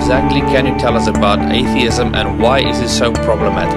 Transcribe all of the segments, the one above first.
exactly can you tell us about atheism and why is it so problematic?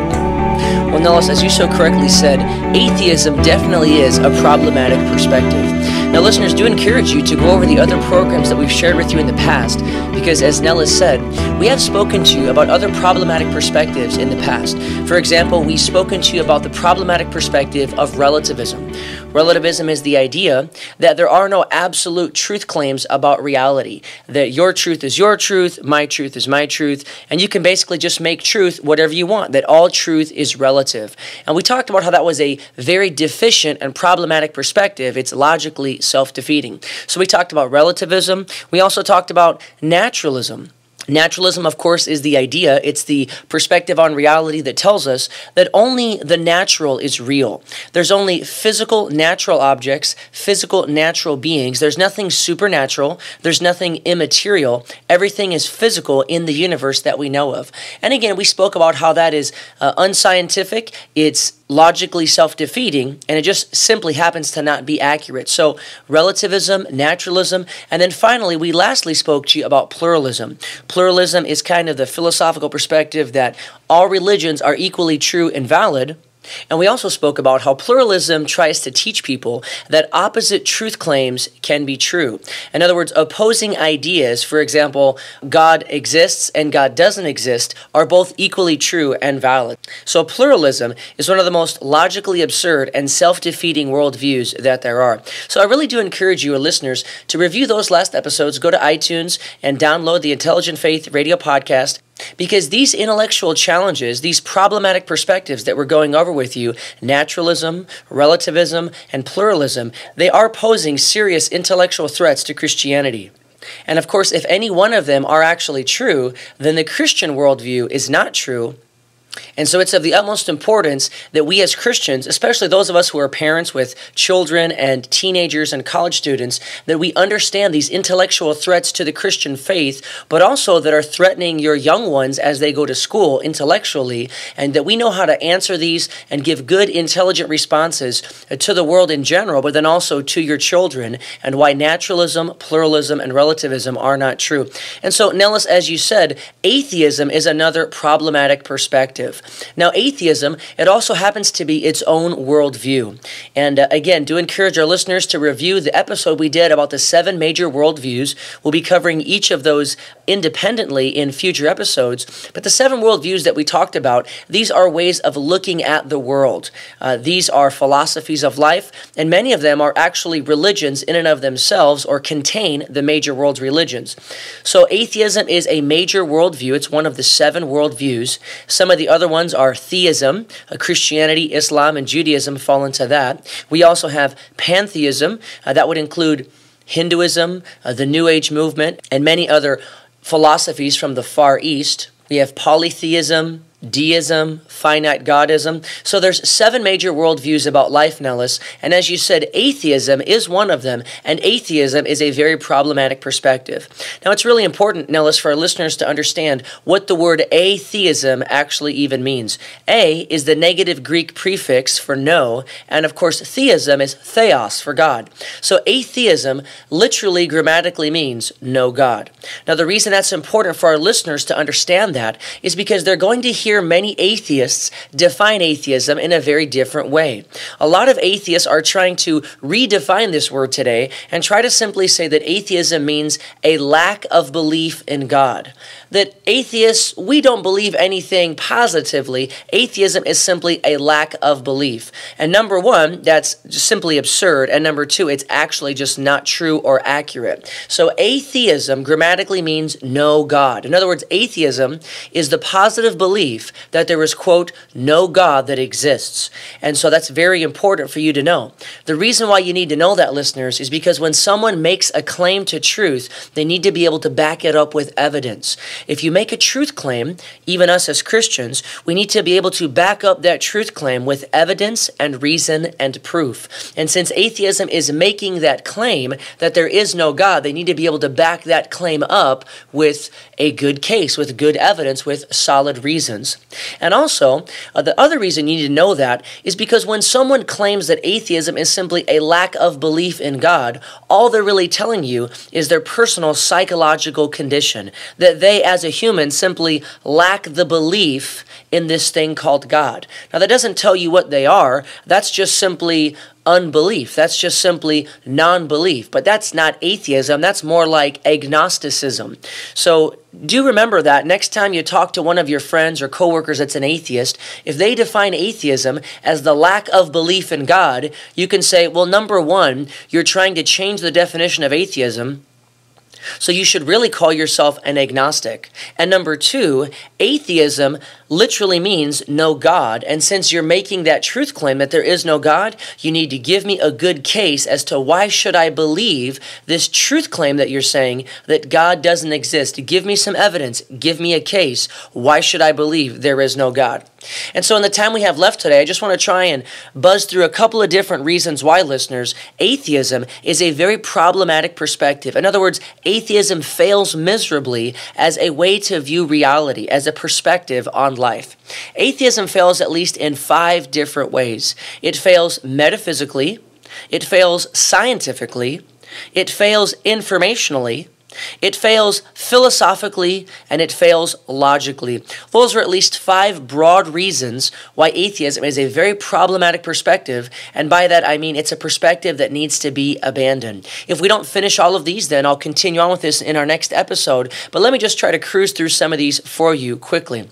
Well, Nellis, as you so correctly said, atheism definitely is a problematic perspective. Now, listeners, do encourage you to go over the other programs that we've shared with you in the past, because as Nellis said, we have spoken to you about other problematic perspectives in the past. For example, we've spoken to you about the problematic perspective of relativism. Relativism is the idea that there are no absolute truth claims about reality, that your truth is your truth, my truth is my truth, and you can basically just make truth whatever you want, that all truth is relative. And we talked about how that was a very deficient and problematic perspective. It's logically self-defeating. So we talked about relativism. We also talked about naturalism. Naturalism, of course, is the idea, it's the perspective on reality that tells us that only the natural is real. There's only physical, natural objects, physical, natural beings. There's nothing supernatural. There's nothing immaterial. Everything is physical in the universe that we know of. And again, we spoke about how that is unscientific, it's logically self-defeating, and it just simply happens to not be accurate. So relativism, naturalism, and then finally, we lastly spoke to you about pluralism. Pluralism is kind of the philosophical perspective that all religions are equally true and valid. And we also spoke about how pluralism tries to teach people that opposite truth claims can be true. In other words, opposing ideas, for example, God exists and God doesn't exist, are both equally true and valid. So pluralism is one of the most logically absurd and self-defeating worldviews that there are. So I really do encourage you, listeners, to review those last episodes. Go to iTunes and download the Intelligent Faith Radio podcast. Because these intellectual challenges, these problematic perspectives that we're going over with you, naturalism, relativism, and pluralism, they are posing serious intellectual threats to Christianity. And of course, if any one of them are actually true, then the Christian worldview is not true. And so it's of the utmost importance that we as Christians, especially those of us who are parents with children and teenagers and college students, that we understand these intellectual threats to the Christian faith, but also that are threatening your young ones as they go to school intellectually, and that we know how to answer these and give good, intelligent responses to the world in general, but then also to your children, and why naturalism, pluralism, and relativism are not true. And so, Nellis, as you said, atheism is another problematic perspective. Now, atheism, it also happens to be its own worldview. And again, do encourage our listeners to review the episode we did about the 7 major worldviews. We'll be covering each of those independently in future episodes. But the 7 worldviews that we talked about, these are ways of looking at the world. These are philosophies of life, and many of them are actually religions in and of themselves or contain the major world religions. So atheism is a major worldview. It's one of the 7 worldviews. Some of the other ones are theism, Christianity, Islam, and Judaism fall into that. We also have pantheism, that would include Hinduism, the New Age movement, and many other philosophies from the Far East. We have polytheism, deism, finite godism. So there's 7 major worldviews about life, Nellis. And as you said, atheism is one of them, and atheism is a very problematic perspective. Now, it's really important, Nellis, for our listeners to understand what the word atheism actually even means. A is the negative Greek prefix for no, and of course, theism is theos for God. So atheism literally grammatically means no God. Now, the reason that's important for our listeners to understand that is because they're going to hear many atheists define atheism in a very different way. A lot of atheists are trying to redefine this word today and try to simply say that atheism means a lack of belief in God. That atheists, we don't believe anything positively. Atheism is simply a lack of belief. And number one, that's just simply absurd. And number two, it's actually just not true or accurate. So atheism grammatically means no God. In other words, atheism is the positive belief that there is, quote, no God that exists. And so that's very important for you to know. The reason why you need to know that, listeners, is because when someone makes a claim to truth, they need to be able to back it up with evidence. If you make a truth claim, even us as Christians, we need to be able to back up that truth claim with evidence and reason and proof. And since atheism is making that claim that there is no God, they need to be able to back that claim up with a good case, with good evidence, with solid reasons. is. And also, the other reason you need to know that is because when someone claims that atheism is simply a lack of belief in God, all they're really telling you is their personal psychological condition, that they as a human simply lack the belief in this thing called God. Now, that doesn't tell you what they are. That's just simply unbelief. That's just simply non-belief. But that's not atheism. That's more like agnosticism. So do remember that next time you talk to one of your friends or coworkers that's an atheist, if they define atheism as the lack of belief in God, you can say, well, number one, you're trying to change the definition of atheism, so you should really call yourself an agnostic. And number two, atheism literally means no God. And since you're making that truth claim that there is no God, you need to give me a good case as to why should I believe this truth claim that you're saying that God doesn't exist. Give me some evidence. Give me a case. Why should I believe there is no God? And so in the time we have left today, I just want to try and buzz through a couple of different reasons why, listeners, atheism is a very problematic perspective. In other words, atheism fails miserably as a way to view reality, as a perspective on life. Atheism fails at least in 5 different ways. It fails metaphysically, it fails scientifically, it fails informationally, it fails philosophically, and it fails logically. Those are at least 5 broad reasons why atheism is a very problematic perspective, and by that I mean it's a perspective that needs to be abandoned. If we don't finish all of these, then I'll continue on with this in our next episode, but let me just try to cruise through some of these for you quickly.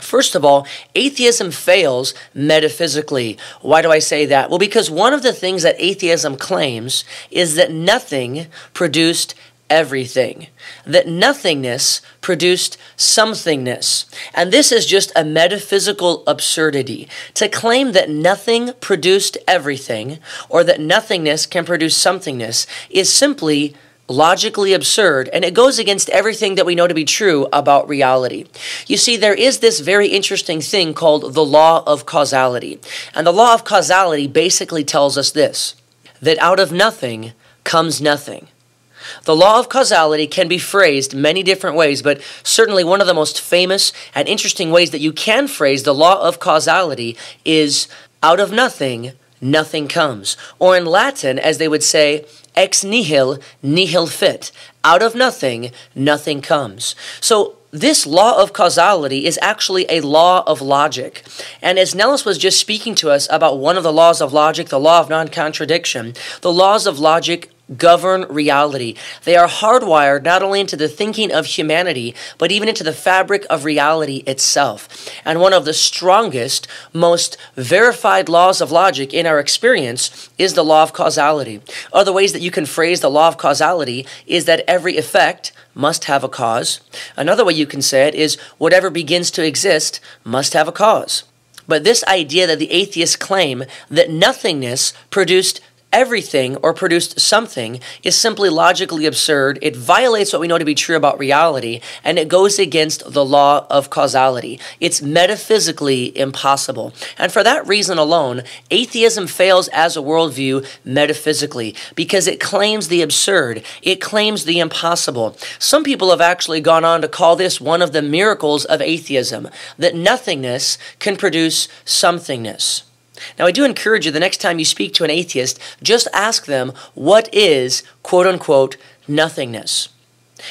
First of all, atheism fails metaphysically. Why do I say that? Well, because one of the things that atheism claims is that nothing produced everything, that nothingness produced somethingness. And this is just a metaphysical absurdity. To claim that nothing produced everything, or that nothingness can produce somethingness, is simply logically absurd, and it goes against everything that we know to be true about reality. You see, there is this very interesting thing called the law of causality. And the law of causality basically tells us this, that out of nothing comes nothing. The law of causality can be phrased many different ways, but certainly one of the most famous and interesting ways that you can phrase the law of causality is out of nothing, nothing comes. Or in Latin, as they would say, ex nihil, nihil fit. Out of nothing, nothing comes. So this law of causality is actually a law of logic. And as Nellis was just speaking to us about one of the laws of logic, the law of non-contradiction, the laws of logic govern reality. They are hardwired not only into the thinking of humanity, but even into the fabric of reality itself. And one of the strongest, most verified laws of logic in our experience is the law of causality. Other ways that you can phrase the law of causality is that every effect must have a cause. Another way you can say it is whatever begins to exist must have a cause. But this idea that the atheists claim that nothingness produced everything or produced something is simply logically absurd. It violates what we know to be true about reality, and it goes against the law of causality. It's metaphysically impossible. And for that reason alone, atheism fails as a worldview metaphysically because it claims the absurd. It claims the impossible. Some people have actually gone on to call this one of the miracles of atheism, that nothingness can produce somethingness. Now, I do encourage you the next time you speak to an atheist, just ask them, what is, quote-unquote, nothingness?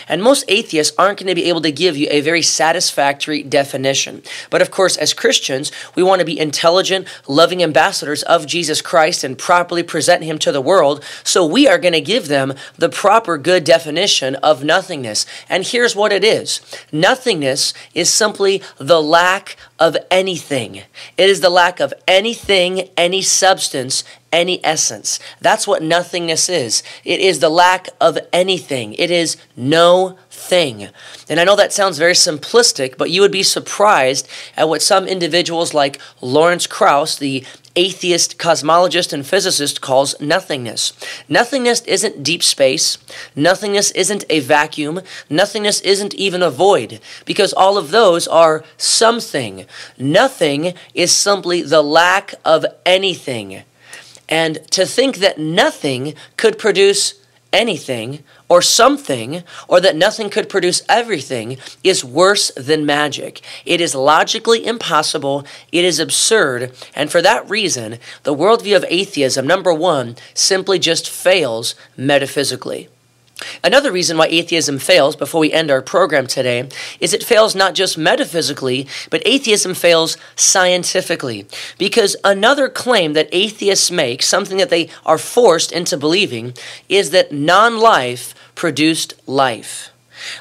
And most atheists aren't going to be able to give you a very satisfactory definition. But of course, as Christians, we want to be intelligent, loving ambassadors of Jesus Christ and properly present Him to the world. So we are going to give them the proper good definition of nothingness. And here's what it is. Nothingness is simply the lack of anything. It is the lack of anything, any substance, any essence. That's what nothingness is. It is the lack of anything. It is no thing. And I know that sounds very simplistic, but you would be surprised at what some individuals like Lawrence Krauss, the atheist cosmologist and physicist, calls nothingness. Nothingness isn't deep space. Nothingness isn't a vacuum. Nothingness isn't even a void, because all of those are something. Nothing is simply the lack of anything. And to think that nothing could produce anything or something, or that nothing could produce everything, is worse than magic. It is logically impossible, it is absurd, and for that reason, the worldview of atheism, number one, simply just fails metaphysically. Another reason why atheism fails, before we end our program today, is it fails not just metaphysically, but atheism fails scientifically. Because another claim that atheists make, something that they are forced into believing, is that non-life produced life.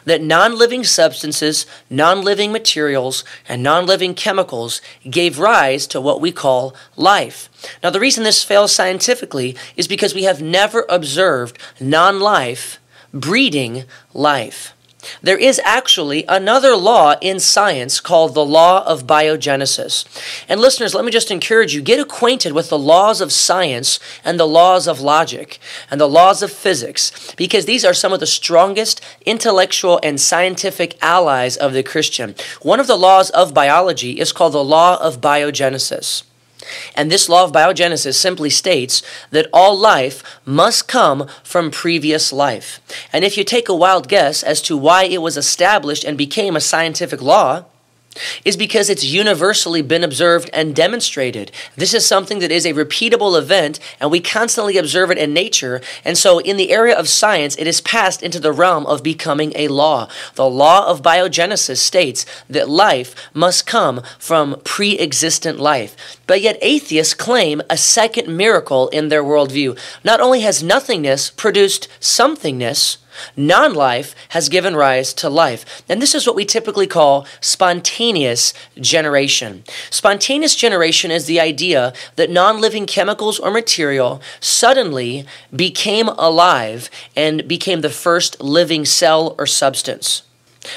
That non-living substances, non-living materials, and non-living chemicals gave rise to what we call life. Now, the reason this fails scientifically is because we have never observed non-life breeding life. There is actually another law in science called the law of biogenesis. And listeners, let me just encourage you, get acquainted with the laws of science and the laws of logic and the laws of physics, because these are some of the strongest intellectual and scientific allies of the Christian. One of the laws of biology is called the law of biogenesis. And this law of biogenesis simply states that all life must come from previous life. And if you take a wild guess as to why it was established and became a scientific law, is because it's universally been observed and demonstrated. This is something that is a repeatable event, and we constantly observe it in nature. And so in the area of science, it is passed into the realm of becoming a law. The law of biogenesis states that life must come from pre-existent life. But yet atheists claim a second miracle in their worldview. Not only has nothingness produced somethingness, non-life has given rise to life. And this is what we typically call spontaneous generation. Spontaneous generation is the idea that non-living chemicals or material suddenly became alive and became the first living cell or substance.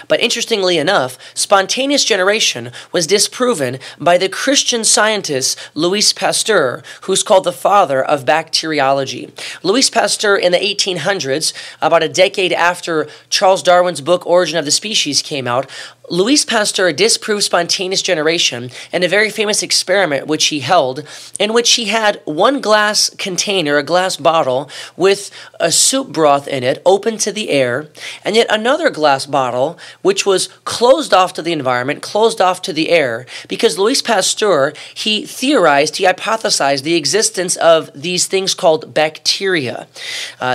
But interestingly enough, spontaneous generation was disproven by the Christian scientist Louis Pasteur, who's called the father of bacteriology. Louis Pasteur in the 1800s, about a decade after Charles Darwin's book Origin of the Species came out, Louis Pasteur disproved spontaneous generation in a very famous experiment which he held, in which he had one glass container, a glass bottle, with a soup broth in it, open to the air, and yet another glass bottle which was closed off to the environment, closed off to the air, because Louis Pasteur, he hypothesized the existence of these things called bacteria.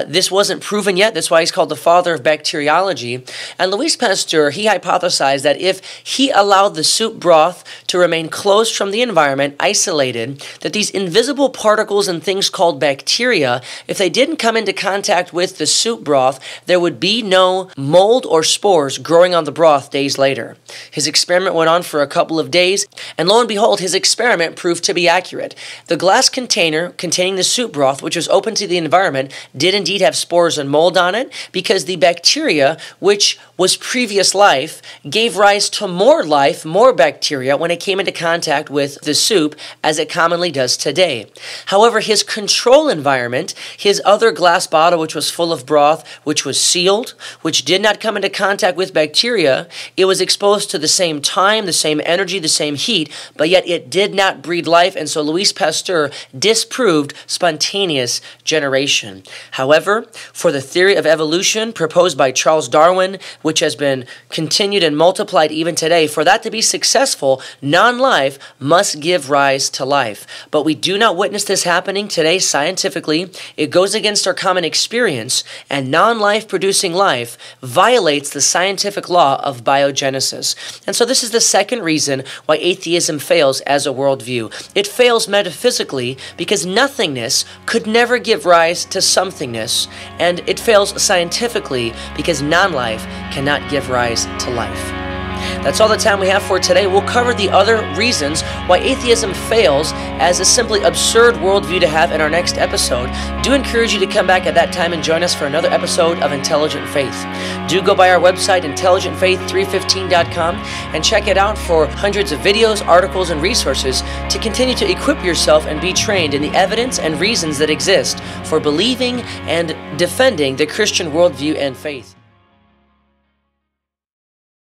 This wasn't proven yet, that's why he's called the father of bacteriology, and Louis Pasteur, he hypothesized that if he allowed the soup broth to remain closed from the environment, isolated, that these invisible particles and things called bacteria, if they didn't come into contact with the soup broth, there would be no mold or spores growing on the broth days later. His experiment went on for a couple of days, and lo and behold, his experiment proved to be accurate. The glass container containing the soup broth, which was open to the environment, did indeed have spores and mold on it, because the bacteria, which was previous life, gave rise to more life, more bacteria, when it came into contact with the soup, as it commonly does today. However, his control environment, his other glass bottle, which was full of broth, which was sealed, which did not come into contact with bacteria, it was exposed to the same time, the same energy, the same heat, but yet it did not breed life, and so Louis Pasteur disproved spontaneous generation. However, for the theory of evolution proposed by Charles Darwin, which has been continued and multiplied even today, for that to be successful, non-life must give rise to life. But we do not witness this happening today scientifically. It goes against our common experience, and non-life producing life violates the scientific law of biogenesis. And so this is the second reason why atheism fails as a worldview. It fails metaphysically because nothingness could never give rise to somethingness, and it fails scientifically because non-life cannot give rise to life. That's all the time we have for today. We'll cover the other reasons why atheism fails as a simply absurd worldview to have in our next episode. Do encourage you to come back at that time and join us for another episode of Intelligent Faith. Do go by our website, intelligentfaith315.com, and check it out for hundreds of videos, articles, and resources to continue to equip yourself and be trained in the evidence and reasons that exist for believing and defending the Christian worldview and faith.